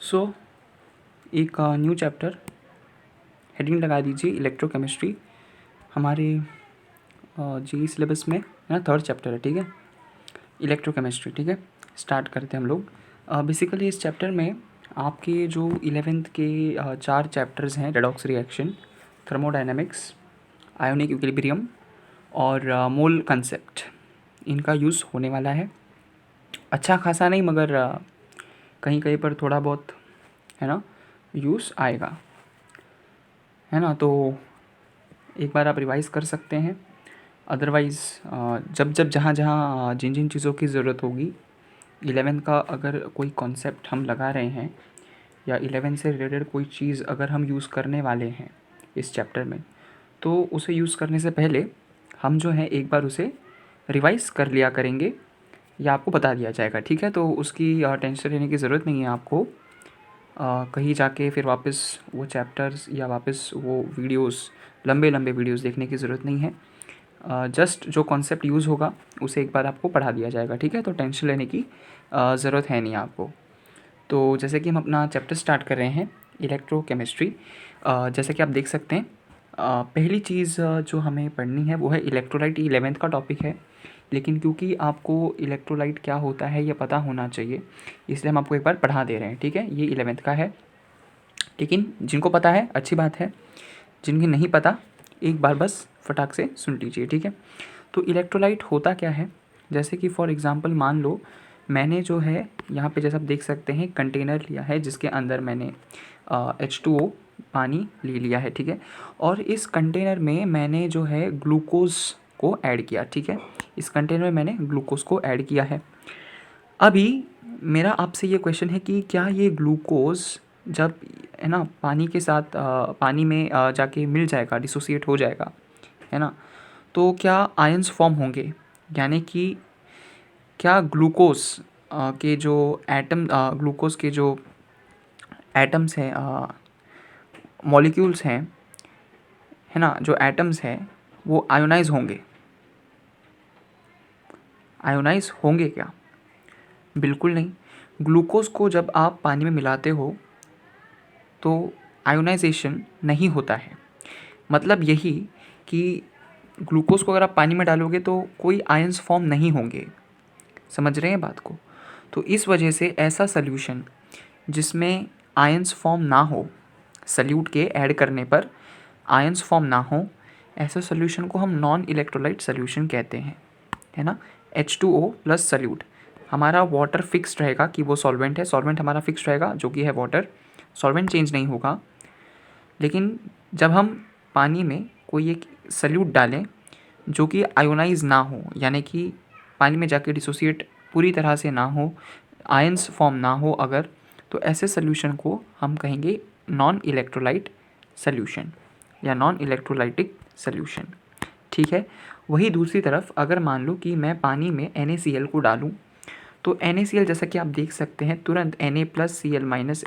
सो एक new chapter heading लगा दीजिए इलेक्ट्रोकेमिस्ट्री। हमारे जी सिलेबस में ना थर्ड चैप्टर है, ठीक है, इलेक्ट्रोकेमिस्ट्री। ठीक है, स्टार्ट करते हैं हम लोग। बेसिकली इस चैप्टर में आपके जो 11th के 4 चैप्टर्स हैं, redox reaction, thermodynamics, ionic equilibrium और मोल कंसेप्ट, इनका यूज़ होने वाला है। अच्छा खासा नहीं, मगर कहीं कहीं पर थोड़ा बहुत है ना यूज़ आएगा, है ना। तो एक बार आप रिवाइज़ कर सकते हैं। अदरवाइज़ जब जब जहाँ जहाँ जिन जिन चीज़ों की ज़रूरत होगी, 11 का अगर कोई कॉन्सेप्ट हम लगा रहे हैं या 11 से रिलेटेड कोई चीज़ अगर हम यूज़ करने वाले हैं इस चैप्टर में, तो उसे यूज़ करने से पहले हम जो है एक बार उसे रिवाइज़ कर लिया करेंगे या आपको बता दिया जाएगा, ठीक है। तो उसकी टेंशन लेने की ज़रूरत नहीं है आपको। कहीं जाके फिर वापस वो चैप्टर्स या वापस वो वीडियोस, लंबे लंबे वीडियोस देखने की ज़रूरत नहीं है। जस्ट जो कॉन्सेप्ट यूज़ होगा उसे एक बार आपको पढ़ा दिया जाएगा, ठीक है। तो टेंशन लेने की ज़रूरत है नहीं आपको। तो जैसे कि हम अपना चैप्टर स्टार्ट कर रहे हैं इलेक्ट्रोकेमिस्ट्री। जैसे कि आप देख सकते हैं, पहली चीज़ जो हमें पढ़नी है वो है इलेक्ट्रोलाइट। 11th का टॉपिक है, लेकिन क्योंकि आपको इलेक्ट्रोलाइट क्या होता है ये पता होना चाहिए, इसलिए हम आपको एक बार पढ़ा दे रहे हैं, ठीक है। ये 11th का है, लेकिन जिनको पता है अच्छी बात है, जिनकी नहीं पता एक बार बस फटाक से सुन लीजिए, ठीक है। तो इलेक्ट्रोलाइट होता क्या है, जैसे कि फॉर एग्ज़ाम्पल मान लो मैंने जो है यहाँ पे जैसा आप देख सकते हैं कंटेनर लिया है जिसके अंदर मैंने H2O पानी ले लिया है, ठीक है। और इस कंटेनर में मैंने जो है ग्लूकोज़ को ऐड किया, ठीक है। इस कंटेनर में मैंने ग्लूकोज़ को ऐड किया है। अभी मेरा आपसे ये क्वेश्चन है कि क्या ये ग्लूकोज़ जब है ना पानी के साथ पानी में जाके मिल जाएगा, डिसोसिएट हो जाएगा, है ना, तो क्या आयंस फॉर्म होंगे, यानी कि क्या ग्लूकोज के जो एटम ग्लूकोज के जो एटम्स हैं, मॉलिक्यूल्स हैं, है ना, जो एटम्स हैं वो आयोनाइज होंगे। आयोनाइज होंगे क्या? बिल्कुल नहीं। ग्लूकोज को जब आप पानी में मिलाते हो तो आयोनाइजेशन नहीं होता है। मतलब यही कि ग्लूकोज को अगर आप पानी में डालोगे तो कोई आयंस फॉर्म नहीं होंगे। समझ रहे हैं बात को? तो इस वजह से ऐसा सल्यूशन जिसमें आयंस फॉर्म ना हो, सल्यूट के ऐड करने पर आयंस फॉर्म ना हो, ऐसे सॉल्यूशन को हम नॉन इलेक्ट्रोलाइट सॉल्यूशन कहते हैं, है ना। H2O प्लस सल्यूट, हमारा वाटर फिक्स्ड रहेगा कि वो सॉल्वेंट है, सॉल्वेंट हमारा फिक्स्ड रहेगा जो कि है वाटर, सॉल्वेंट चेंज नहीं होगा। लेकिन जब हम पानी में कोई एक सल्यूट डालें जो कि आयोनाइज ना हो, यानी कि पानी में जाके डिसोसिएट पूरी तरह से ना हो, आयंस फॉर्म ना हो अगर, तो ऐसे सल्यूशन को हम कहेंगे नॉन इलेक्ट्रोलाइट सल्यूशन या नॉन इलेक्ट्रोलाइटिक सल्यूशन, ठीक है। वही दूसरी तरफ अगर मान लो कि मैं पानी में NaCl को डालूं, तो NaCl जैसा कि आप देख सकते हैं तुरंत Na+Cl-Na+Cl-,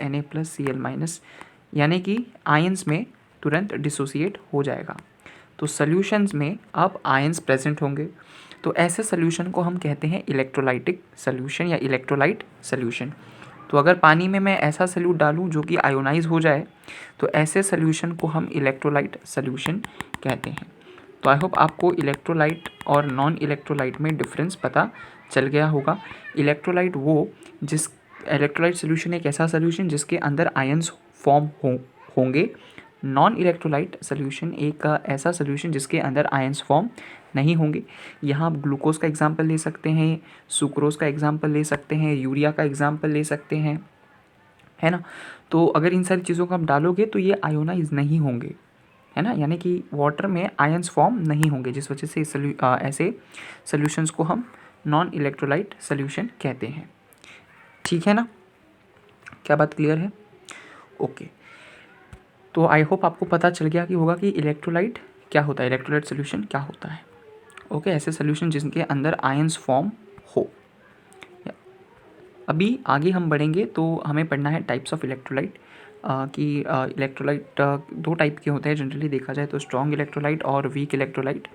यानी कि आयंस में तुरंत डिसोसिएट हो जाएगा। तो सॉल्यूशंस में अब आयंस प्रेजेंट होंगे, तो ऐसे सॉल्यूशन को हम कहते हैं इलेक्ट्रोलाइटिक सॉल्यूशन या इलेक्ट्रोलाइट सॉल्यूशन। तो अगर पानी में मैं ऐसा सल्यूट डालूं जो कि आयोनाइज हो जाए, तो ऐसे सॉल्यूशन को हम इलेक्ट्रोलाइट सॉल्यूशन कहते हैं। तो आई होप आपको इलेक्ट्रोलाइट और नॉन इलेक्ट्रोलाइट में डिफरेंस पता चल गया होगा। इलेक्ट्रोलाइट इलेक्ट्रोलाइट सॉल्यूशन एक ऐसा सॉल्यूशन जिसके अंदर आयंस फॉर्म होंगे। नॉन इलेक्ट्रोलाइट सॉल्यूशन एक ऐसा सॉल्यूशन जिसके अंदर आयंस फॉर्म नहीं होंगे। यहाँ आप ग्लूकोज का एग्जाम्पल ले सकते हैं, सुक्रोज का एग्जाम्पल ले सकते हैं, यूरिया का एग्जाम्पल ले सकते हैं, है ना। तो अगर इन सारी चीज़ों को आप डालोगे तो ये आयोनाइज नहीं होंगे, है ना, यानी कि वाटर में आयंस फॉर्म नहीं होंगे, जिस वजह से ऐसे सॉल्यूशंस को हम नॉन इलेक्ट्रोलाइट सॉल्यूशन कहते हैं, ठीक है ना। क्या बात क्लियर है? ओके। तो आई होप आपको पता चल गया कि होगा कि इलेक्ट्रोलाइट क्या होता है, इलेक्ट्रोलाइट सॉल्यूशन क्या होता है। ओके, ऐसे सॉल्यूशन जिनके अंदर आयंस फॉर्म हो। अभी आगे हम बढ़ेंगे तो हमें पढ़ना है टाइप्स ऑफ इलेक्ट्रोलाइट, कि इलेक्ट्रोलाइट दो टाइप के होते हैं जनरली देखा जाए तो, स्ट्रॉन्ग इलेक्ट्रोलाइट और वीक इलेक्ट्रोलाइट,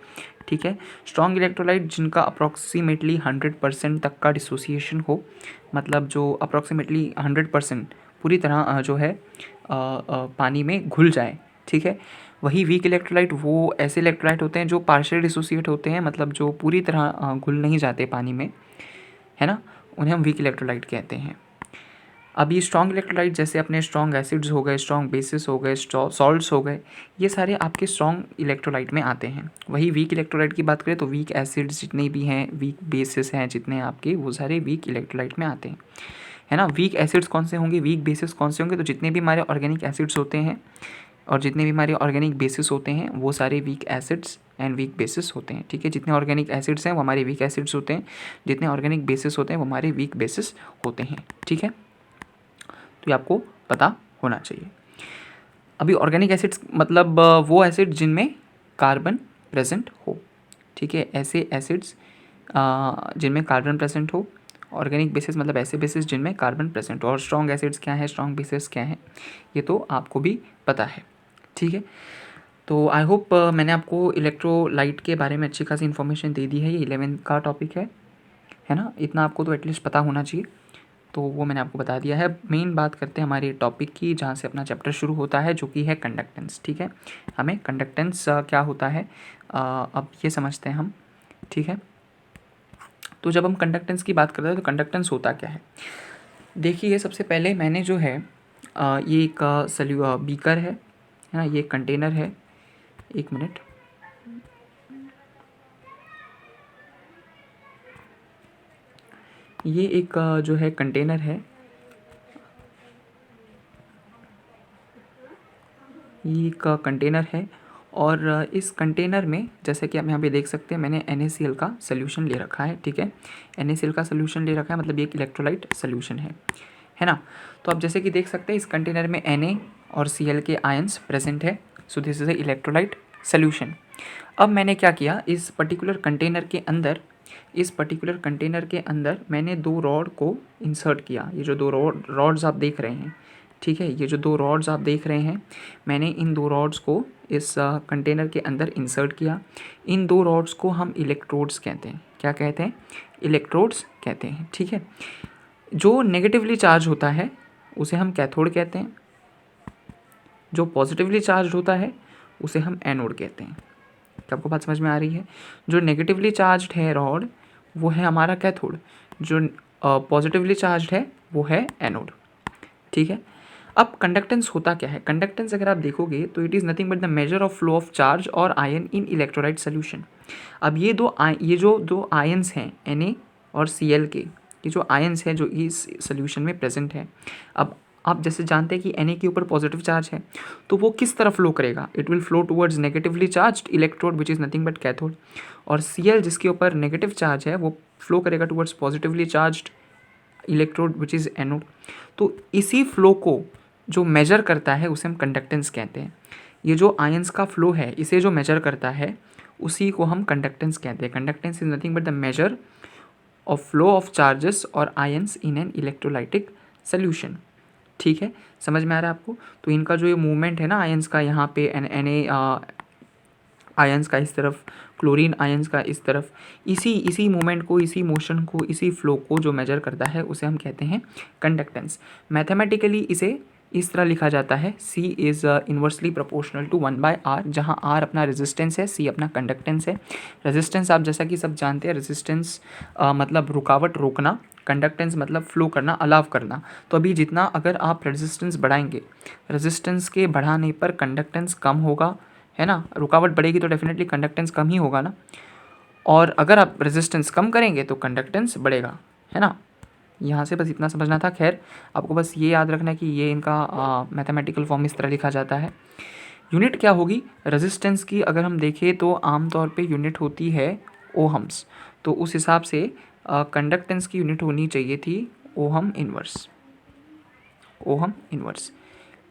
ठीक है। स्ट्रॉन्ग इलेक्ट्रोलाइट जिनका अप्रॉक्सीमेटली 100% तक का डिसोसिएशन हो, मतलब जो अप्रॉक्सीमेटली 100% पूरी तरह जो है पानी में घुल जाए, ठीक है। वही वीक इलेक्ट्रोलाइट वो ऐसे इलेक्ट्रोलाइट होते हैं जो पार्शियल डिसोसिएट होते हैं, मतलब जो पूरी तरह घुल नहीं जाते पानी में, है ना, उन्हें हम वीक इलेक्ट्रोलाइट कहते हैं। अब ये स्ट्रॉन्ग इलेक्ट्रोलाइट जैसे अपने स्ट्रॉन्ग एसिड्स हो गए, स्ट्रॉन्ग बेसिस हो गए, सॉल्ट्स हो गए, ये सारे आपके स्ट्रॉन्ग इलेक्ट्रोलाइट में आते हैं। वही वीक इलेक्ट्रोलाइट की बात करें तो वीक एसिड्स जितने भी हैं, वीक बेसिस हैं जितने आपके, वो सारे वीक इलेक्ट्रोलाइट में आते हैं, है ना। वीक एसिड्स कौन से होंगे, वीक बेसिस कौन से होंगे, तो जितने भी हमारे ऑर्गेनिक एसिड्स होते हैं और जितने भी हमारे ऑर्गेनिक बेसिस होते हैं वो सारे weak acids and weak bases होते हैं, ठीक है। जितने ऑर्गेनिक एसिड्स हैं वो हमारे वीक एसिड्स होते हैं, जितने ऑर्गेनिक बेसिस होते हैं वो हमारे वीक बेसिस होते हैं, ठीक है। तो ये आपको पता होना चाहिए। अभी ऑर्गेनिक एसिड्स मतलब वो एसिड जिनमें कार्बन प्रेजेंट हो, ठीक है, ऐसे एसिड्स जिनमें कार्बन प्रेजेंट हो। ऑर्गेनिक बेसिस मतलब ऐसे बेसिस जिनमें कार्बन प्रेजेंट हो। और स्ट्रॉन्ग एसिड्स क्या है, स्ट्रॉन्ग बेसिस क्या है, ये तो आपको भी पता है, ठीक है। तो आई होप मैंने आपको इलेक्ट्रोलाइट के बारे में अच्छी खासी इन्फॉर्मेशन दे दी है। ये 11th का टॉपिक है ना, इतना आपको तो एटलीस्ट पता होना चाहिए। तो वो मैंने आपको बता दिया है। मेन बात करते हैं हमारे टॉपिक की, जहाँ से अपना चैप्टर शुरू होता है, जो कि है कंडक्टेंस, ठीक है। हमें कंडक्टेंस क्या होता है अब ये समझते हैं हम, ठीक है। तो जब हम कंडक्टेंस की बात करते हैं तो कंडक्टेंस होता क्या है, देखिए सबसे पहले मैंने जो है ये एक बीकर है ना, ये कंटेनर है, एक मिनट, ये एक जो है कंटेनर है, ये एक कंटेनर है। और इस कंटेनर में जैसे कि आप यहाँ पे देख सकते हैं मैंने NaCl का सोल्यूशन ले रखा है, ठीक है। NaCl का सोल्यूशन ले रखा है मतलब ये एक इलेक्ट्रोलाइट सोल्यूशन है ना। तो आप जैसे कि देख सकते हैं इस कंटेनर में Na और Cl के आयंस प्रेजेंट है। So this is a electrolyte solution. अब मैंने क्या किया, इस पर्टिकुलर कंटेनर के अंदर मैंने दो रॉड को इंसर्ट किया। ये जो दो रॉड्स आप देख रहे हैं, ठीक है, ये जो दो रॉड्स आप देख रहे हैं, मैंने इन दो रॉड्स को इस कंटेनर के अंदर इंसर्ट किया। इन दो रॉड्स को हम इलेक्ट्रोड्स कहते हैं। क्या कहते हैं, इलेक्ट्रोड्स कहते हैं, ठीक है। जो नेगेटिवली चार्ज होता है उसे हम कैथोड कहते हैं, जो पॉजिटिवली चार्ज होता है उसे हम एनोड कहते हैं। क्या आपको बात समझ में आ रही है? जो नेगेटिवली चार्ज्ड है रॉड वो है हमारा कैथोड, जो पॉजिटिवली चार्ज्ड है वो है एनोड, ठीक है। अब कंडक्टेंस होता क्या है, कंडक्टेंस अगर आप देखोगे तो it is nothing but the measure of flow of charge और आयन इन इलेक्ट्रोलाइट सोल्यूशन। अब ये जो दो आयंस हैं Na और Cl के, ये जो आयंस हैं जो इस सोल्यूशन में प्रेजेंट है, अब आप जैसे जानते हैं कि Na के ऊपर पॉजिटिव चार्ज है तो वो किस तरफ फ्लो करेगा, it will flow towards negatively charged electrode which is nothing but cathode. और Cl जिसके ऊपर नेगेटिव चार्ज है वो फ्लो करेगा towards positively charged electrode which is anode. तो इसी फ्लो को जो मेजर करता है उसे हम कंडक्टेंस कहते हैं। ये जो आयंस का फ्लो है इसे जो मेजर करता है उसी को हम कंडक्टेंस कहते हैं। Conductance is nothing but the measure of flow of charges और ions in an electrolytic solution, ठीक है। समझ में आ रहा है आपको? तो इनका जो ये मूवमेंट है ना आयंस का, यहाँ पे Na आयंस का इस तरफ, क्लोरीन आयंस का इस तरफ, इसी मूवमेंट को, इसी मोशन को, इसी फ्लो को जो मेजर करता है उसे हम कहते हैं कंडक्टेंस। मैथमेटिकली इसे इस तरह लिखा जाता है, C is inversely proportional to 1/r, जहाँ R अपना रेजिस्टेंस है, C अपना कंडक्टेंस है। रेजिस्टेंस आप जैसा कि सब जानते हैं, रेजिस्टेंस मतलब रुकावट, रोकना, कंडक्टेंस मतलब फ्लो करना, अलाव करना। तो अभी जितना अगर आप रेजिस्टेंस बढ़ाएंगे, रेजिस्टेंस के बढ़ाने पर कंडक्टेंस कम होगा, है ना। रुकावट बढ़ेगी तो डेफिनेटली कंडक्टेंस कम ही होगा ना। और अगर आप रेजिस्टेंस कम करेंगे तो कंडक्टेंस बढ़ेगा, है ना। यहाँ से बस इतना समझना था। खैर आपको बस ये याद रखना है कि ये इनका मैथमेटिकल फॉर्म इस तरह लिखा जाता है। यूनिट क्या होगी रेजिस्टेंस की, अगर हम देखें तो आमतौर पे यूनिट होती है ओहम्स। तो उस हिसाब से कंडक्टेंस की यूनिट होनी चाहिए थी ओहम इनवर्स।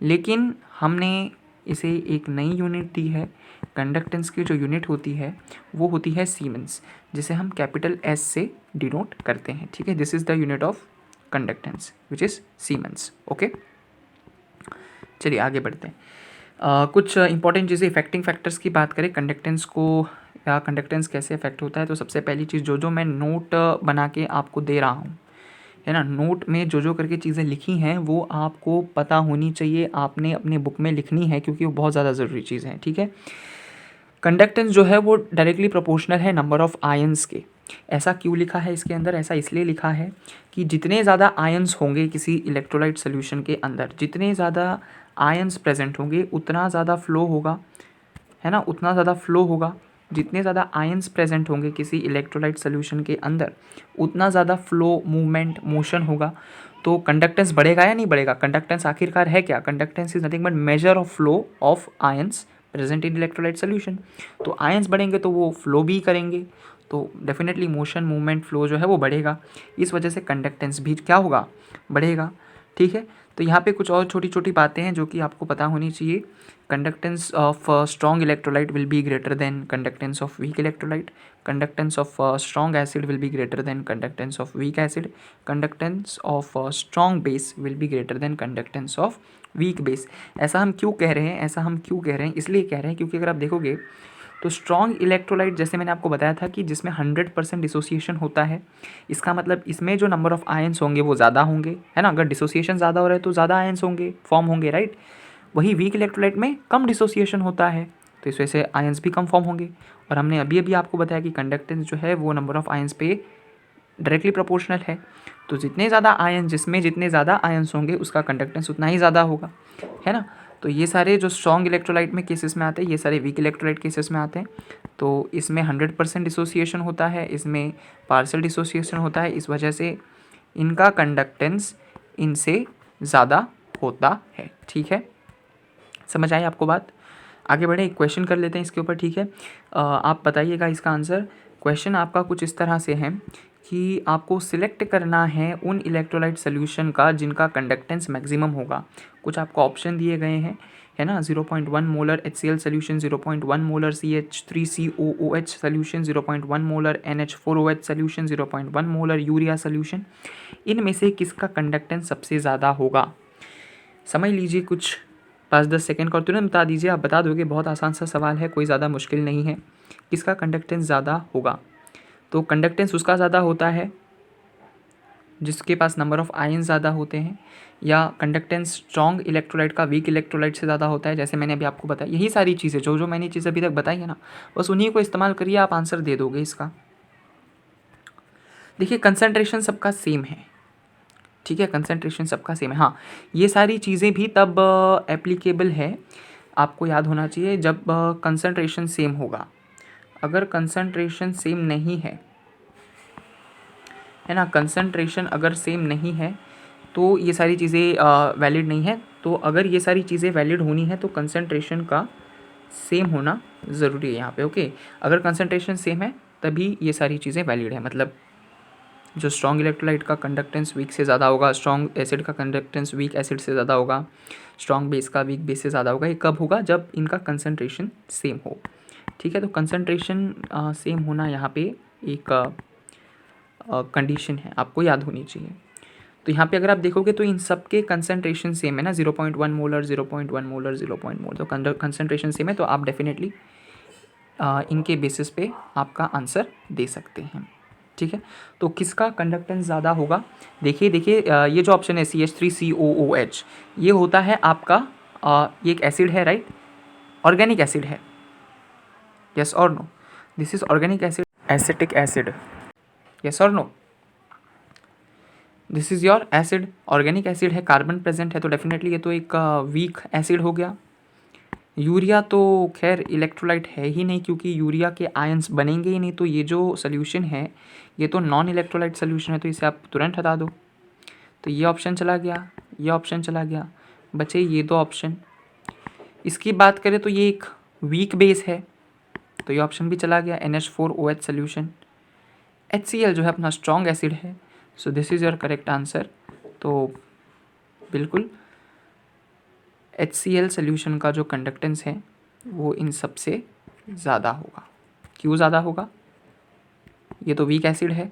लेकिन हमने इसे एक नई यूनिट दी है। कंडक्टेंस की जो यूनिट होती है वो होती है सीमेंस, जिसे हम कैपिटल S से डिनोट करते हैं, ठीक है। This is the unit of conductance which is siemens, okay. चलिए आगे बढ़ते हैं। कुछ इंपॉर्टेंट चीज़ें, इफेक्टिंग फैक्टर्स की बात करें कंडक्टेंस को, या कंडक्टेंस कैसे इफेक्ट होता है, तो सबसे पहली चीज़ जो मैं नोट बना के आपको दे रहा हूँ, है ना। नोट में जो जो करके चीज़ें लिखी हैं वो आपको पता होनी चाहिए, आपने अपने बुक में लिखनी है क्योंकि वो बहुत ज़्यादा ज़रूरी चीज़ है, ठीक है। कंडक्टेंस जो है वो डायरेक्टली प्रोपोर्शनल है नंबर ऑफ़ आयंस के। ऐसा क्यों लिखा है इसके अंदर? ऐसा इसलिए लिखा है कि जितने ज़्यादा आयंस होंगे किसी इलेक्ट्रोलाइट सोल्यूशन के अंदर, जितने ज़्यादा आयंस प्रेजेंट होंगे उतना ज़्यादा फ्लो होगा, है ना, उतना ज़्यादा फ्लो होगा। जितने ज़्यादा आयंस प्रेजेंट होंगे किसी इलेक्ट्रोलाइट सोल्यूशन के अंदर उतना ज़्यादा फ्लो, मूवमेंट, मोशन होगा। तो कंडक्टेंस बढ़ेगा या नहीं बढ़ेगा? कंडक्टेंस आखिरकार है क्या? Conductance is nothing but major of flow of ions present in electrolyte solution. तो आयंस बढ़ेंगे तो वो फ्लो भी करेंगे, तो डेफिनेटली मोशन, मूवमेंट, फ्लो जो है वो बढ़ेगा। इस वजह से कंडक्टेंस भी क्या होगा? बढ़ेगा, ठीक है। तो यहाँ पे कुछ और छोटी छोटी बातें हैं जो कि आपको पता होनी चाहिए। Conductance of strong electrolyte will be greater then conductance of weak electrolyte. Conductance of strong acid will be greater then conductance of weak acid. Conductance of strong base will be greater then conductance of weak base. ऐसा हम क्यों कह रहे हैं? ऐसा हम क्यों कह रहे हैं? इसलिए कह रहे हैं क्योंकि अगर आप देखोगे तो स्ट्रॉन्ग इलेक्ट्रोलाइट, जैसे मैंने आपको बताया था कि जिसमें 100% डिसोसिएशन होता है, इसका मतलब इसमें जो नंबर ऑफ आयंस होंगे वो ज़्यादा होंगे, है ना। अगर डिसोसिएशन ज़्यादा हो रहा है तो ज़्यादा आयंस होंगे, फॉर्म होंगे, राइट। वही वीक इलेक्ट्रोलाइट में कम डिसोसिएशन होता है तो इस वजह से आयंस भी कम फॉर्म होंगे। और हमने अभी अभी आपको बताया कि कंडक्टेंस जो है वो नंबर ऑफ आयंस पे डायरेक्टली प्रोपोर्शनल है। तो जितने ज़्यादा आयन, जिसमें जितने ज़्यादा आयंस होंगे उसका कंडक्टेंस उतना ही ज़्यादा होगा, है ना। तो ये सारे जो स्ट्रॉन्ग इलेक्ट्रोलाइट में केसेस में आते हैं, ये सारे वीक इलेक्ट्रोलाइट केसेस में आते हैं। तो इसमें 100% डिसोसिएशन होता है, इसमें पार्शियल डिसोसिएशन होता है, इस वजह से इनका कंडक्टेंस इनसे ज़्यादा होता है, ठीक है। समझ आई आपको बात? आगे बढ़े, एक क्वेश्चन कर लेते हैं इसके ऊपर, ठीक है। आप बताइएगा इसका आंसर। क्वेश्चन आपका कुछ इस तरह से है कि आपको सिलेक्ट करना है उन इलेक्ट्रोलाइट सोल्यूशन का जिनका कंडक्टेंस मैक्सिमम होगा। कुछ आपको ऑप्शन दिए गए हैं, है ना। 0.1 molar HCl solution, 0.1 molar CH3COOH solution, 0.1 molar NH4OH solution, 0.1 molar urea solution. इनमें से किसका कंडक्टेंस सबसे ज़्यादा होगा? समझ लीजिए, कुछ 5-10 सेकेंड का, और तुरंत बता दीजिए। आप बता दोगे, बहुत आसान सा सवाल है, कोई ज़्यादा मुश्किल नहीं है। किसका कंडक्टेंस ज़्यादा होगा? तो कंडक्टेंस उसका ज़्यादा होता है जिसके पास नंबर ऑफ़ आयन ज़्यादा होते हैं, या कंडक्टेंस स्ट्रॉन्ग इलेक्ट्रोलाइट का वीक इलेक्ट्रोलाइट से ज़्यादा होता है, जैसे मैंने अभी आपको बताया। यही सारी चीज़ें जो जो मैंने चीज़ें अभी तक बताई है ना, बस उन्हीं को इस्तेमाल करिए, आप आंसर दे दोगे इसका। देखिए, कंसंट्रेशन सबका सेम है, ठीक है, कंसंट्रेशन सबका सेम है। हाँ, ये सारी चीज़ें भी तब एप्लीकेबल है, आपको याद होना चाहिए, जब कंसंट्रेशन सेम होगा। अगर कंसंट्रेशन सेम नहीं है ना, कंसंट्रेशन अगर सेम नहीं है तो ये सारी चीज़ें वैलिड नहीं है। तो अगर ये सारी चीज़ें वैलिड होनी है तो कंसंट्रेशन का सेम होना ज़रूरी है यहाँ पे, ओके। अगर कंसंट्रेशन सेम है तभी ये सारी चीज़ें वैलिड है। मतलब जो स्ट्रॉन्ग इलेक्ट्रोलाइट का कंडक्टेंस वीक से ज़्यादा होगा, स्ट्रॉन्ग एसिड का कंडक्टेंस वीक एसिड से ज़्यादा होगा, स्ट्रॉन्ग बेस का वीक बेस से ज़्यादा होगा। ये कब होगा? जब इनका कंसंट्रेशन सेम हो, ठीक है। तो कंसंट्रेशन सेम होना यहाँ पे एक कंडीशन है, आपको याद होनी चाहिए। तो यहाँ पे अगर आप देखोगे तो इन सब के कंसंट्रेशन सेम है ना, 0.1 मोलर, 0.1 मोलर, 0.1 मोलर, तो कंसंट्रेशन सेम है। तो आप डेफिनेटली इनके बेसिस पे आपका आंसर दे सकते हैं, ठीक है। तो किसका कंडक्टेंस ज़्यादा होगा? देखिए ये जो ऑप्शन है CH3COOH, ये होता है आपका ये एक एसिड है, राइट, ऑर्गेनिक एसिड है, यस और no? This is organic acid, acetic acid, yes और no? This is your acid, organic acid है, कार्बन प्रेजेंट है, तो डेफिनेटली ये तो एक वीक एसिड हो गया। यूरिया तो खैर इलेक्ट्रोलाइट है ही नहीं, क्योंकि यूरिया के आयंस बनेंगे ही नहीं। तो ये जो सोल्यूशन है ये तो नॉन इलेक्ट्रोलाइट सोल्यूशन है, तो इसे आप तुरंत हटा दो। तो ये ऑप्शन चला गया, ये ऑप्शन चला गया, बचे ये दो ऑप्शन। इसकी बात करें तो ये एक वीक बेस है, तो ये ऑप्शन भी चला गया, NH4OH सोल्यूशन। HCl जो है अपना स्ट्रॉन्ग एसिड है, so this is your correct answer. तो बिल्कुल HCl सोल्यूशन का जो कंडक्टेंस है वो इन सब से ज़्यादा होगा। क्यों ज़्यादा होगा? ये तो वीक एसिड है,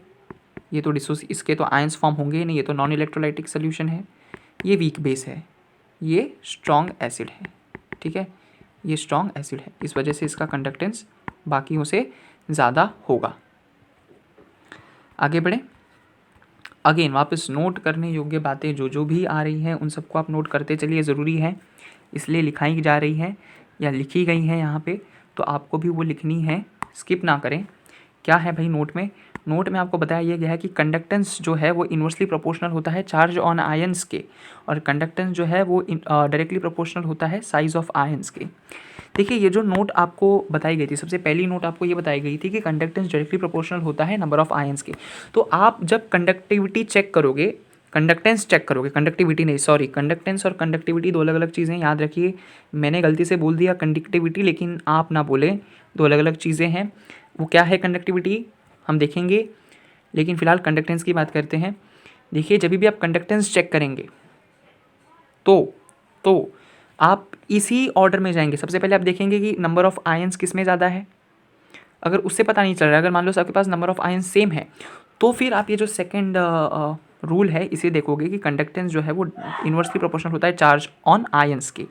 ये तो इसके तो आयंस फॉर्म होंगे ही नहीं, ये तो नॉन इलेक्ट्रोलाइटिक सोल्यूशन है। ये वीक बेस है, ये स्ट्रॉन्ग एसिड है, ठीक है, ये स्ट्रॉन्ग एसिड है, इस वजह से इसका कंडक्टेंस बाकियों से ज़्यादा होगा। आगे बढ़े, अगेन वापस नोट करने योग्य बातें जो जो भी आ रही हैं उन सबको आप नोट करते चलिए, ज़रूरी है, इसलिए लिखाई जा रही है या लिखी गई है यहाँ पे, तो आपको भी वो लिखनी है, स्किप ना करें। क्या है भाई नोट में? नोट में आपको बताया गया है कि कंडक्टेंस जो है वो इन्वर्सली प्रोपोर्शनल होता है चार्ज ऑन आयंस के, और कंडक्टेंस जो है वो डायरेक्टली प्रोपोर्शनल होता है साइज ऑफ आयंस के। देखिए ये जो नोट आपको बताई गई थी, सबसे पहली नोट आपको ये बताई गई थी कि कंडक्टेंस डायरेक्टली प्रोपोर्शनल होता है नंबर ऑफ आयंस के। तो आप जब कंडक्टिविटी चेक करोगे, कंडक्टेंस चेक करोगे, कंडक्टिविटी नहीं, सॉरी, कंडक्टेंस और कंडक्टिविटी दो अलग अलग चीज़ें, याद रखिए। मैंने गलती से बोल दिया कंडक्टिविटी, लेकिन आप ना बोले, दो अलग अलग चीज़ें हैं। वो क्या है कंडक्टिविटी हम देखेंगे, लेकिन फिलहाल कंडक्टेंस की बात करते हैं। देखिए जब भी आप कंडक्टेंस चेक करेंगे तो आप इसी ऑर्डर में जाएंगे। सबसे पहले आप देखेंगे कि नंबर ऑफ आयंस किस में ज़्यादा है। अगर उससे पता नहीं चल रहा है, अगर मान लो आपके पास नंबर ऑफ आयंस सेम है, तो फिर आप ये जो सेकंड रूल है इसे देखोगे कि कंडक्टेंस जो है वो इन्वर्सली प्रोपोर्शनल होता है चार्ज ऑन आयंस के।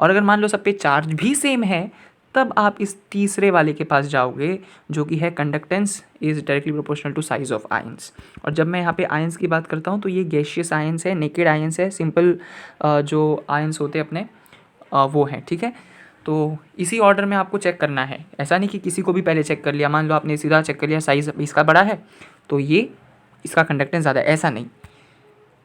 और अगर मान लो सब पे चार्ज भी सेम है, तब आप इस तीसरे वाले के पास जाओगे जो कि है conductance is directly proportional to size of ions. और जब मैं यहाँ पे आयंस की बात करता हूँ तो ये गैसियस आयंस है, नेकेड आयंस है, सिंपल जो आयंस होते हैं अपने वो हैं, ठीक है। तो इसी ऑर्डर में आपको चेक करना है, ऐसा नहीं कि किसी को भी पहले चेक कर लिया। मान लो आपने सीधा चेक कर लिया साइज़ इसका बड़ा है तो ये इसका कंडक्टेंस ज़्यादा है, ऐसा नहीं।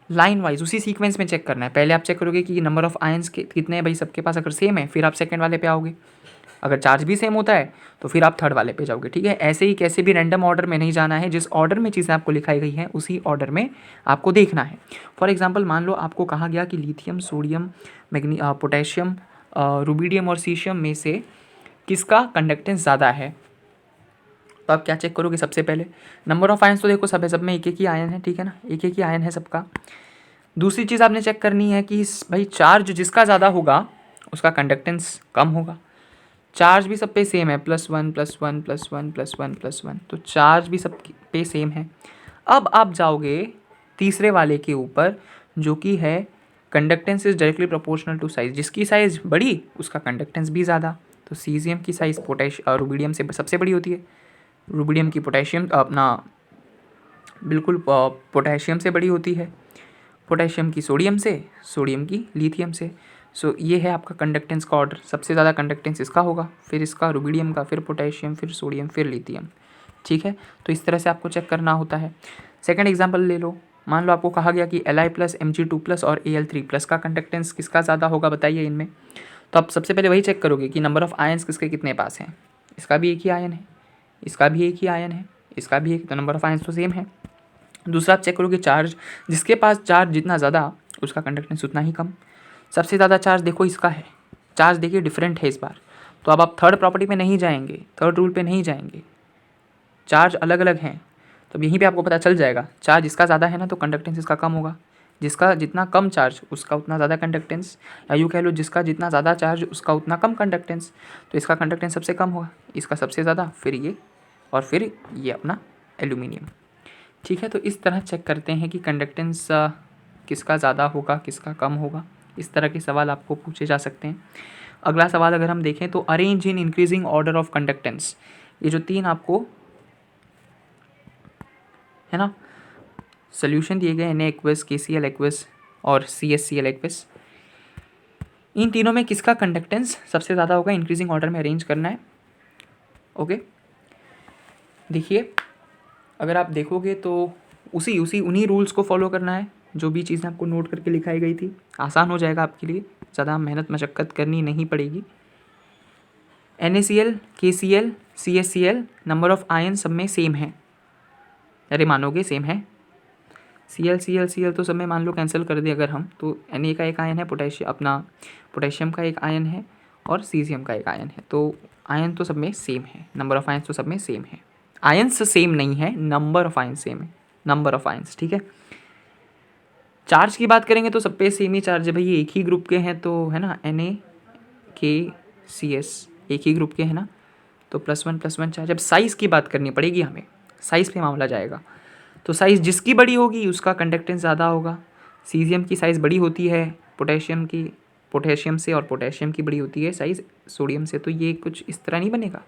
लाइन वाइज उसी सीक्वेंस में चेक करना है। पहले आप चेक करोगे कि नंबर ऑफ आयंस कितने हैं भाई सबके पास, अगर सेम है फिर आप सेकंड वाले पे आओगे। अगर चार्ज भी सेम होता है तो फिर आप थर्ड वाले पे जाओगे, ठीक है। ऐसे ही कैसे भी रैंडम ऑर्डर में नहीं जाना है, जिस ऑर्डर में चीज़ें आपको लिखाई गई हैं उसी ऑर्डर में आपको देखना है। फॉर एग्जाम्पल मान लो आपको कहा गया कि लिथियम, सोडियम, पोटेशियम, रुबिडियम और सीशियम में से किसका कंडक्टेंस ज़्यादा है। तो आप क्या चेक करोगे? सबसे पहले नंबर ऑफ आयंस तो देखो सब है, सब में एक एक ही आयन है, ठीक है ना, एक एक ही आयन है सबका। दूसरी चीज़ आपने चेक करनी है कि भाई चार्ज जिसका ज़्यादा होगा उसका कंडक्टेंस कम होगा। चार्ज भी सब पे सेम है, +1 +1 +1 +1 +1, तो चार्ज भी सब पे सेम है। अब आप जाओगे तीसरे वाले के ऊपर जो कि है conductance is directly proportional to size. जिसकी साइज़ बड़ी उसका कंडक्टेंस भी ज़्यादा। तो सीजियम की साइज़ रुबिडियम से सबसे बड़ी होती है, रुबिडियम की पोटेशियम अपना बिल्कुल पोटेशियम से बड़ी होती है, पोटेशियम की सोडियम से, सोडियम की लिथियम से। सो ये है आपका कंडक्टेंस का ऑर्डर। सबसे ज़्यादा कंडक्टेंस इसका होगा, फिर इसका रुबिडियम का, फिर पोटेशियम, फिर सोडियम, फिर लिथियम, ठीक है। तो इस तरह से आपको चेक करना होता है। सेकंड एग्जांपल ले लो, मान लो आपको कहा गया कि Li+, Mg2+ और Al3+ का कंडक्टेंस किसका ज़्यादा होगा बताइए इनमें। तो आप सबसे पहले वही चेक करोगे कि नंबर ऑफ आयंस किसके कितने पास हैं। इसका भी एक ही आयन है, इसका भी एक ही आयन है, इसका भी एक, तो नंबर ऑफ आयंस तो सेम है। दूसरा आप चेक करोगे चार्ज, जिसके पास चार्ज जितना ज़्यादा उसका कंडक्टेंस उतना ही कम। सबसे ज़्यादा चार्ज देखो इसका है, चार्ज देखिए डिफरेंट है इस बार। तो अब आप थर्ड प्रॉपर्टी पे नहीं जाएंगे, थर्ड रूल पे नहीं जाएंगे, चार्ज अलग अलग हैं। तो यहीं पे आपको पता चल जाएगा चार्ज इसका ज़्यादा है ना तो कंडक्टेंस इसका कम होगा, जिसका जितना कम चार्ज उसका उतना ज़्यादा कंडक्टेंस, या यूँ कह लो जिसका जितना ज़्यादा चार्ज उसका उतना कम कंडक्टेंस। तो इसका कंडक्टेंस सबसे कम होगा, इसका सबसे ज़्यादा, फिर ये, और फिर ये अपना एल्यूमिनियम, ठीक है। तो इस तरह चेक करते हैं कि कंडक्टेंस किसका ज़्यादा होगा, किसका कम होगा। इस तरह के सवाल आपको पूछे जा सकते हैं। अगला सवाल अगर हम देखें तो arrange in increasing order of conductance. ये जो तीन आपको है ना सोल्यूशन दिए गए, Na एक्वस, KCl एक्वस और CsCl एक्वस, इन तीनों में किसका कंडक्टेंस सबसे ज़्यादा होगा, इंक्रीजिंग ऑर्डर में अरेंज करना है। ओके, देखिए अगर आप देखोगे तो उन्हीं रूल्स को फॉलो करना है, जो भी चीज़ें आपको नोट करके लिखाई गई थी। आसान हो जाएगा आपके लिए, ज़्यादा मेहनत मशक्क़त करनी नहीं पड़ेगी। NaCl, KCl, CsCl number of ion सब में सेम है। अरे मानोगे सेम है, Cl तो सब में मान लो कैंसिल कर दिया अगर हम, तो Na का एक आयन है, पोटेशियम का एक आयन है और सीजियम का एक आयन है। तो आयन तो सब में सेम है, नंबर ऑफ आयन्स तो सब में सेम है। आयन्स सेम नहीं है, नंबर ऑफ आयन्स सेम है, नंबर ऑफ आयन्स, ठीक है। चार्ज की बात करेंगे तो सब पे सेम ही चार्ज है भाई, ये एक ही ग्रुप के हैं तो है ना, NaKCS एक ही ग्रुप के हैं ना, तो +1 +1 चार्ज। अब साइज़ की बात करनी पड़ेगी हमें, साइज़ पे मामला जाएगा। तो साइज़ जिसकी बड़ी होगी उसका कंडक्टेंस ज़्यादा होगा। सीजियम की साइज़ बड़ी होती है पोटेशियम से, और पोटेशियम की बड़ी होती है साइज़ सोडियम से। तो ये कुछ इस तरह नहीं बनेगा,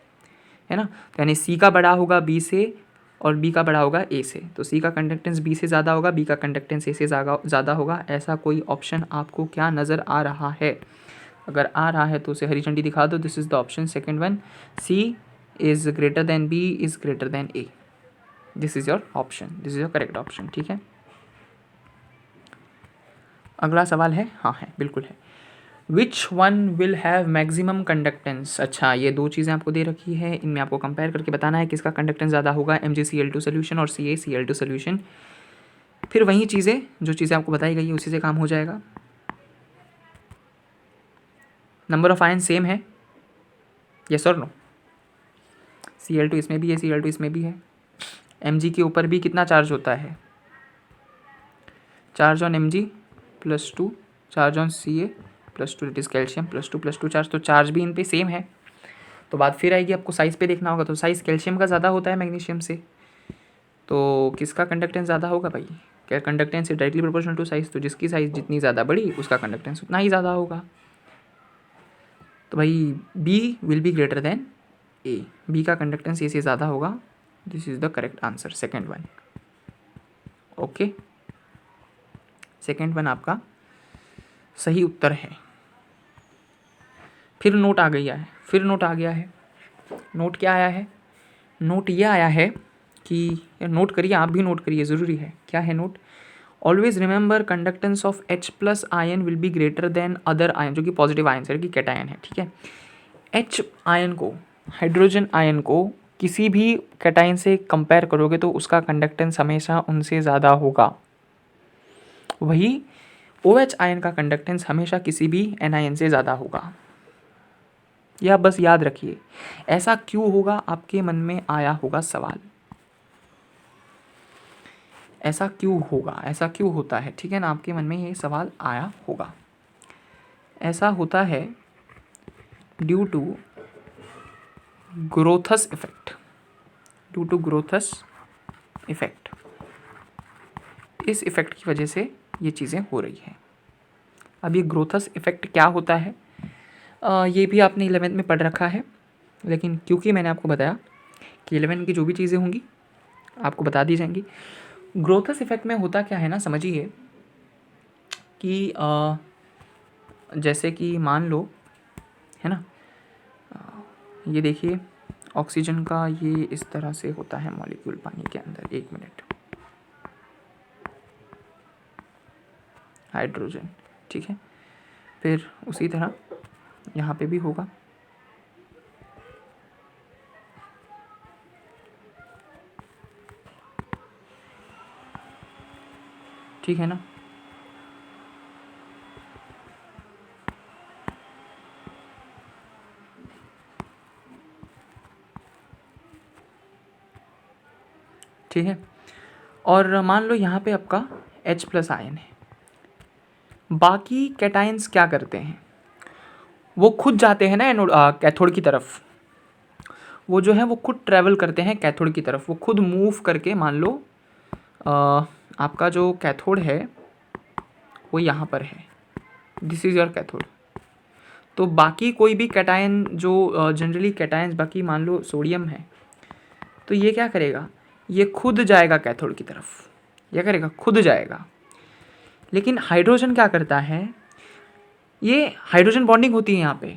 है ना। तो यानी C का बड़ा होगा B से, और बी का बड़ा होगा ए से, तो सी का कंडक्टेंस बी से ज़्यादा होगा, बी का कंडक्टेंस ए से ज़्यादा होगा। ऐसा कोई ऑप्शन आपको क्या नज़र आ रहा है? अगर आ रहा है तो उसे हरी झंडी दिखा दो। This is the option second one, C is greater than B is greater than A. This is your option, this is your correct option. ठीक है, अगला सवाल है, हाँ है, बिल्कुल है। Which one will have maximum conductance? अच्छा, ये दो चीज़ें आपको दे रखी है, इनमें आपको कंपेयर करके बताना है किसका कंडक्टेंस ज़्यादा होगा, MgCl2 सोल्यूशन और CaCl2 सोल्यूशन। फिर वही चीज़ें, जो चीज़ें आपको बताई गई है उसी से काम हो जाएगा। नंबर ऑफ आयन सेम है, यस और नो? Cl2 इसमें भी है, Cl2 इसमें भी है। Mg के ऊपर भी कितना चार्ज होता है? Charge on Mg +2, charge on Ca +2, it is calcium +2 charge, तो चार्ज भी इन पे सेम है। तो बात फिर आएगी, आपको साइज़ पे देखना होगा, तो साइज़ कैल्शियम का ज़्यादा होता है मैग्नीशियम से, तो किसका कंडक्टेंस ज़्यादा होगा भाई? क्या conductance is directly proportional to size, तो जिसकी साइज़ जितनी ज़्यादा बड़ी उसका कंडक्टेंस उतना ही ज़्यादा होगा। तो भाई B will be greater than A, B का कंडक्टेंस ए से ज़्यादा होगा। This is the correct answer, second one. Okay, second one आपका सही उत्तर है। फिर नोट आ गया है, फिर नोट आ गया है। नोट क्या आया है? नोट ये आया है कि, नोट करिए, आप भी नोट करिए, ज़रूरी है। क्या है note? Always remember conductance of H+ ion will be greater then other ion, जो कि पॉजिटिव आयन है, कि कैटायन है। ठीक है, H आयन को, हाइड्रोजन आयन को किसी भी कैटायन से कंपेयर करोगे तो उसका कंडक्टेंस हमेशा उनसे ज़्यादा होगा। वही OH आयन का कंडक्टेंस हमेशा किसी भी NiN से ज़्यादा होगा। यह बस याद रखिए। ऐसा क्यों होगा, आपके मन में आया होगा सवाल, ऐसा क्यों होगा, ऐसा क्यों होता है? ठीक है ना, आपके मन में ये सवाल आया होगा। ऐसा होता है due to Grotthuss effect, due to Grotthuss effect. इस इफेक्ट की वजह से ये चीज़ें हो रही हैं। अब ये ग्रोथस इफेक्ट क्या होता है, ये भी आपने 11th में पढ़ रखा है, लेकिन क्योंकि मैंने आपको बताया कि 11th की जो भी चीज़ें होंगी आपको बता दी जाएंगी। ग्रोथस इफेक्ट में होता क्या है ना, समझिए कि जैसे कि मान लो, है ना, ये देखिए ऑक्सीजन का ये इस तरह से होता है मॉलिक्यूल पानी के अंदर, एक मिनट, हाइड्रोजन, ठीक है। फिर उसी तरह यहाँ पे भी होगा, ठीक है ना। ठीक है, और मान लो यहाँ पे आपका H+ आयन है। बाकी कैटायंस क्या करते हैं, वो खुद जाते हैं ना एनोड कैथोड की तरफ, वो जो है वो खुद ट्रैवल करते हैं कैथोड की तरफ, वो खुद मूव करके, मान लो आपका जो कैथोड है वो यहाँ पर है, दिस इज़ योर कैथोड। तो बाकी कोई भी कैटायन जो जनरली कैटायंस, बाकी मान लो सोडियम है, तो ये क्या करेगा, ये खुद जाएगा कैथोड की तरफ, ये करेगा, खुद जाएगा। लेकिन हाइड्रोजन क्या करता है, ये हाइड्रोजन बॉन्डिंग होती है यहाँ पे,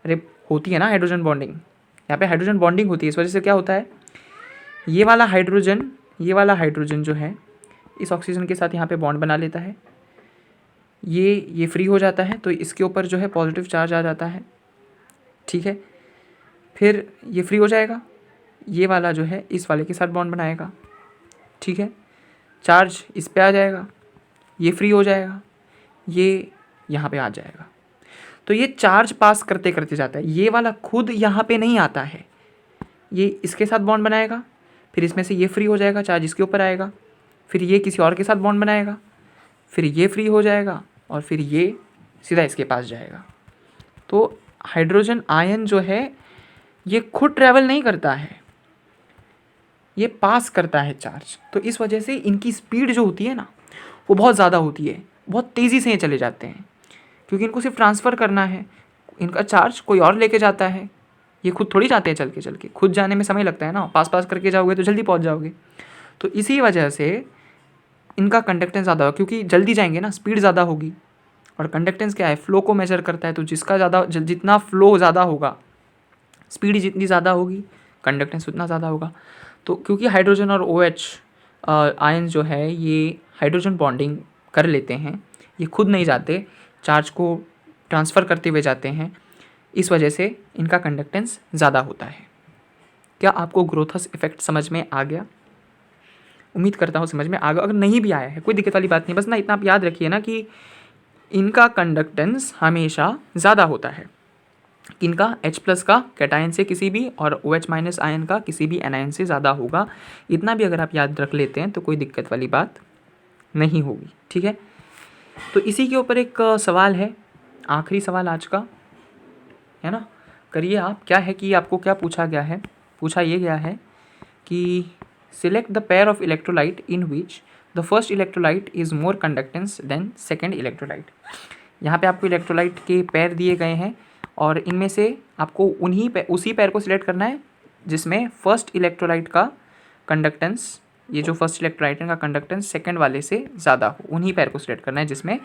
अरे होती है ना हाइड्रोजन बॉन्डिंग, यहाँ पे हाइड्रोजन बॉन्डिंग होती है। इस वजह से क्या होता है, ये वाला हाइड्रोजन जो है इस ऑक्सीजन के साथ यहाँ पे बॉन्ड बना लेता है, ये फ्री हो जाता है, तो इसके ऊपर जो है पॉजिटिव चार्ज आ जाता है, ठीक है। फिर ये फ्री हो जाएगा, ये वाला जो है इस वाले के साथ बॉन्ड बनाएगा, ठीक है। चार्ज इस पे आ जाएगा, ये फ्री हो जाएगा, ये यहाँ पे आ जाएगा। तो ये चार्ज पास करते करते जाता है, ये वाला खुद यहाँ पे नहीं आता है, ये इसके साथ बॉन्ड बनाएगा, फिर इसमें से ये फ्री हो जाएगा, चार्ज इसके ऊपर आएगा, फिर ये किसी और के साथ बॉन्ड बनाएगा, फिर ये फ्री हो जाएगा, और फिर ये सीधा इसके पास जाएगा। तो हाइड्रोजन आयन जो है ये खुद ट्रैवल नहीं करता है, ये पास करता है चार्ज। तो इस वजह से इनकी स्पीड जो होती है ना वो बहुत ज़्यादा होती है, बहुत तेज़ी से ये चले जाते हैं, क्योंकि इनको सिर्फ ट्रांसफ़र करना है, इनका चार्ज कोई और लेके जाता है, ये खुद थोड़ी जाते हैं चल के, खुद जाने में समय लगता है ना, पास पास करके जाओगे तो जल्दी पहुँच जाओगे। तो इसी वजह से इनका कंडक्टेंस ज़्यादा होगा, क्योंकि जल्दी जाएंगे ना, स्पीड ज़्यादा होगी। और कंडक्टेंस क्या है, फ्लो को मेजर करता है, तो जिसका ज़्यादा जितना फ्लो ज़्यादा होगा, स्पीड जितनी ज़्यादा होगी, कंडक्टेंस उतना ज़्यादा होगा। तो क्योंकि हाइड्रोजन और OH आयन जो है ये हाइड्रोजन बॉन्डिंग कर लेते हैं, ये खुद नहीं जाते, चार्ज को ट्रांसफ़र करते हुए जाते हैं, इस वजह से इनका कंडक्टेंस ज़्यादा होता है। क्या आपको ग्रोथस इफेक्ट समझ में आ गया? उम्मीद करता हूँ समझ में आ गया। अगर नहीं भी आया है कोई दिक्कत वाली बात नहीं, बस ना इतना आप याद रखिए ना कि इनका कंडक्टेंस हमेशा ज़्यादा होता है। इनका H+ का कैटायन से किसी भी और OH- आयन का किसी भी एनायन से ज़्यादा होगा। इतना भी अगर आप याद रख लेते हैं तो कोई दिक्कत वाली बात नहीं होगी, ठीक है। तो इसी के ऊपर एक सवाल है, आखिरी सवाल आज का, है ना, करिए आप। क्या है कि आपको क्या पूछा गया है, पूछा ये गया है कि select the pair of electrolyte in which the first electrolyte is more conductance than second electrolyte. यहाँ पे आपको इलेक्ट्रोलाइट के पेयर दिए गए हैं और इनमें से आपको उसी पेयर को सिलेक्ट करना है जिसमें फर्स्ट इलेक्ट्रोलाइट का कंडक्टेंस, ये जो फर्स्ट इलेक्ट्रोलाइट है का कंडक्टेंस सेकेंड वाले से ज़्यादा हो। उन्हीं पेयर को सिलेक्ट करना है जिसमें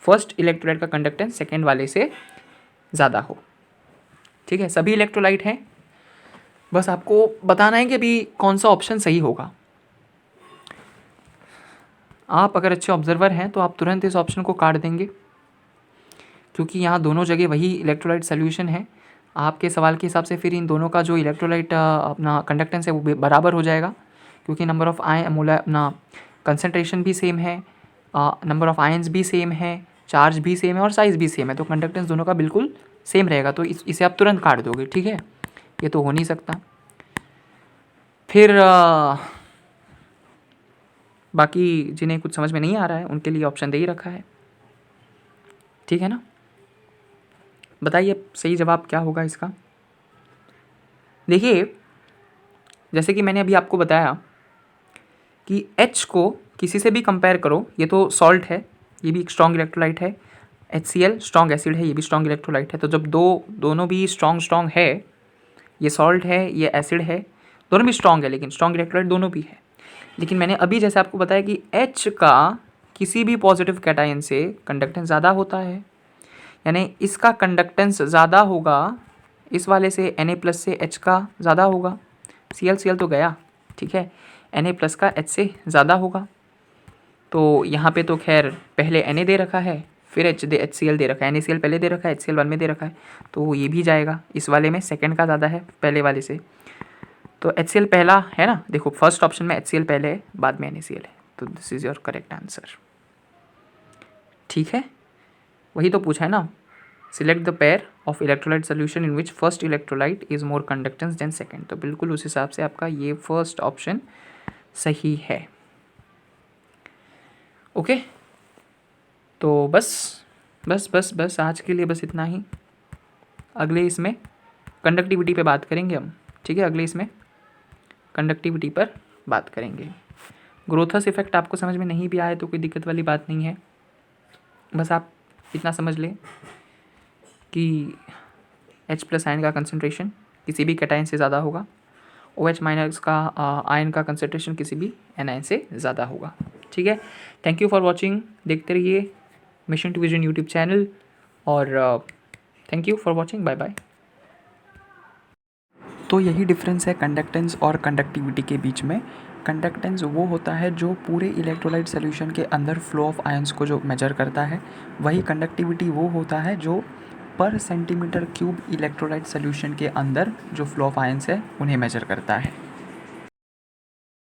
फर्स्ट इलेक्ट्रोलाइट का कंडक्टेंस सेकेंड वाले से ज़्यादा हो, ठीक है। सभी इलेक्ट्रोलाइट हैं, बस आपको बताना है कि अभी कौन सा ऑप्शन सही होगा। आप अगर अच्छे ऑब्जर्वर हैं तो आप तुरंत इस ऑप्शन को काट देंगे, क्योंकि यहाँ दोनों जगह वही इलेक्ट्रोलाइट सोल्यूशन है। आपके सवाल के हिसाब से फिर इन दोनों का जो इलेक्ट्रोलाइट अपना कंडक्टेंस है वो बराबर हो जाएगा, क्योंकि नंबर ऑफ़ अपना कंसनट्रेशन भी सेम है, नंबर ऑफ़ आयंस भी सेम है, चार्ज भी सेम है और साइज़ भी सेम है, तो कंडक्टेंस दोनों का बिल्कुल सेम रहेगा। तो इसे आप तुरंत काट दोगे, ठीक है, ये तो हो नहीं सकता। फिर बाकी जिन्हें कुछ समझ में नहीं आ रहा है उनके लिए ऑप्शन दे ही रखा है, ठीक है ना। बताइए सही जवाब क्या होगा इसका। देखिए, जैसे कि मैंने अभी आपको बताया कि H को किसी से भी कंपेयर करो, ये तो सॉल्ट है, ये भी एक स्ट्रॉन्ग इलेक्ट्रोलाइट है, HCl स्ट्रॉन्ग एसिड है, ये भी स्ट्रॉन्ग इलेक्ट्रोलाइट है। तो जब दोनों भी स्ट्रॉन्ग है, ये सॉल्ट है ये एसिड है, दोनों भी स्ट्रॉन्ग है, लेकिन स्ट्रॉन्ग इलेक्ट्रोलाइट दोनों भी है। लेकिन मैंने अभी जैसे आपको बताया कि H का किसी भी पॉजिटिव कैटायन से कंडक्टेंस ज़्यादा होता है, यानी इसका कंडक्टेंस ज़्यादा होगा इस वाले से, Na+ से H का ज़्यादा होगा। Cl तो गया, ठीक है, Na+ का H से ज़्यादा होगा। तो यहाँ पे तो खैर पहले Na दे रखा है, फिर HCl दे रखा है, NaCl पहले दे रखा है, HCl बाद में दे रखा है, तो ये भी जाएगा। इस वाले में सेकंड का ज़्यादा है पहले वाले से, तो HCl पहला है ना। देखो फर्स्ट ऑप्शन में HCl पहले है, बाद में NaCl है, तो this is your correct answer, ठीक है। वही तो पूछा है ना, select the pair of electrolyte solution in which first electrolyte is more conductance than second, तो बिल्कुल उस हिसाब से आपका ये फर्स्ट ऑप्शन सही है। ओके, तो बस आज के लिए बस इतना ही। अगले इसमें कंडक्टिविटी पे बात करेंगे हम, ठीक है, अगले इसमें कंडक्टिविटी पर बात करेंगे। ग्रोथस इफेक्ट आपको समझ में नहीं भी आए तो कोई दिक्कत वाली बात नहीं है, बस आप इतना समझ लें कि H+ आयन का कंसंट्रेशन किसी भी कैटायन से ज़्यादा होगा, OH- का आयन का कंसंट्रेशन किसी भी एनायन से ज़्यादा होगा, ठीक है। थैंक यू फॉर वॉचिंग, देखते रहिए mission to vision YouTube channel, और thank you for watching, bye bye. तो यही डिफरेंस है कंडक्टेंस और कंडक्टिविटी के बीच में। कंडक्टेंस वो होता है जो पूरे इलेक्ट्रोलाइट सॉल्यूशन के अंदर फ्लो ऑफ आयंस को जो मेजर करता है, वही कंडक्टिविटी वो होता है जो पर सेंटीमीटर क्यूब इलेक्ट्रोलाइट सॉल्यूशन के अंदर जो फ्लो ऑफ आयंस है उन्हें मेजर करता है।